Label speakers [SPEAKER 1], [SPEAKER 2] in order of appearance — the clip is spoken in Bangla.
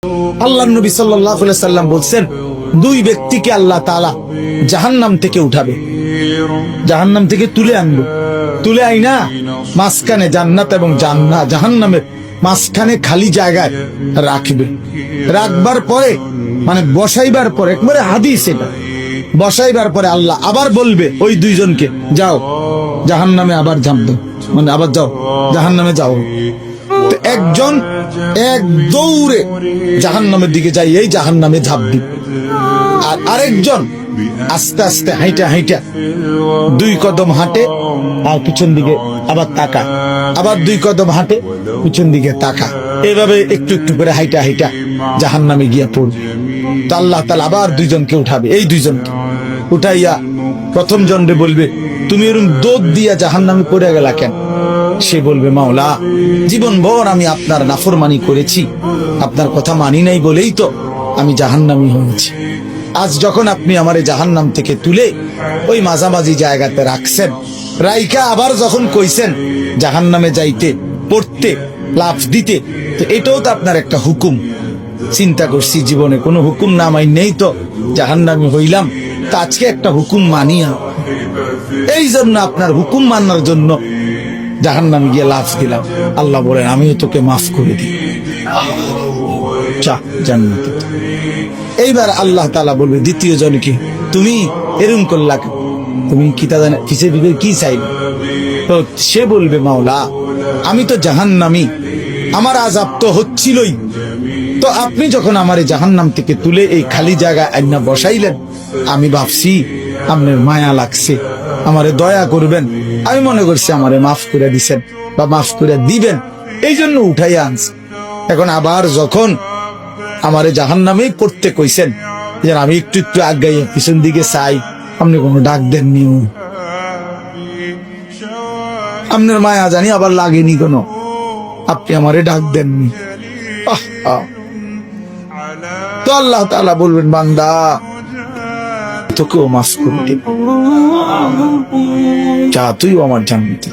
[SPEAKER 1] আল্লাহর নবী সাল্লাল্লাহু আলাইহি সাল্লাম বলছেন, দুই ব্যক্তিকে আল্লাহ তাআলা জাহান্নাম থেকে উঠাবে, জাহান্নাম থেকে তুলে আনবে, তুলে আইনা মাঝখানে জান্নাত এবং জাহান্নামের মাঝখানে খালি জায়গায় রাখবে। রাখবার পরে মানে বসাইবার পরে, একবারে হাদিস এটা, বসাইবার পরে আল্লাহ আবার বলবে ওই দুইজনকে, যাও জাহান্নামে আবার ঝাঁপবে, মানে আবার যাও জাহান্নামে যাও। তো একজন এক দৌড়ে জাহান্নামের দিকে যাই, এই জাহান্নামে ঝাঁপ দিবে, আর আরেকজন আস্তে আস্তে হাইটা হাইটা দুই কদম হাঁটে আর পিছন দিকে আবার তাকা, আবার দুই কদম হাঁটে পিছন দিকে তাকা, এইভাবে একটু একটু করে হাইটা হাইটা জাহান্নামে গিয়া পড়বে। তো আল্লাহ তাআলা আবার দুইজনকে উঠাবে, এই দুইজনকে উঠাইয়া প্রথম জনরে বলবে, তুমি এরকম দৌড় দিয়া জাহান্নামে পড়ে গেলা কেন? সে বলবে, মাওলা জীবন ভর আমি আপনার নাফরমানি করেছি, আপনার কথা মানি নাই বলেই তো আমি জাহান্নামী হয়েছি। আজ যখন আপনি আমারে জাহান্নাম থেকে তুলে ওই মাঝামাঝি জায়গাতে রাখছেন, রাইকা আবার যখন কইছেন জাহান্নামে যাইতে, পড়তে, লাফ দিতে, তো এটাও তো আপনার একটা হুকুম। চিন্তা করছি জীবনে কোনো হুকুম না মাই নেই তো জাহান্নামী হইলাম, তা আজকে একটা হুকুম মানিয়া, এই জন্য আপনার হুকুম মানার জন্য জাহান্নামে গিয়ে লাফ দিলাম। আল্লাহ বলেন, আমিও তোকে মাফ করে দিই, জান্নাতে। এইবার আল্লাহ তাআলা বলবে দ্বিতীয় জনকে, তুমি এরকম করলা, তুমি কি তা জানে কিসের ভিতরে কি চাইবে? তো সে বলবে, মাওলা আমি তো জাহান্নামী, আমার আযাব তো হচ্ছিলই, তো আপনি যখন আমারে জাহান্নাম থেকে তুলে এই খালি জায়গায় আইনা বসাইলেন, আমি ভাবছি আপনার মায়া লাগছে, আমারে দয়া করবেন, আমি মনে করছি আমারে মাফ করে দিছেন বা মাফ করে দিবেন, এই জন্য উঠাইয়া আনছি। এখন আবার যখন আমারে জাহান্নামেই পড়তে কইছেন, যে আমি একটু একটু আগাইয়া পিছন দিকে চাই, আপনি কোনো ডাক দেননি, আপনার মায়া জানি আবার লাগেনি কোনো, আপনি আমারে ডাক দেননি। তো আল্লাহ তাআলা বলবেন, বান্দা তোকেও মাফ করে দেব, যা তুইও আমার জান্নাতে।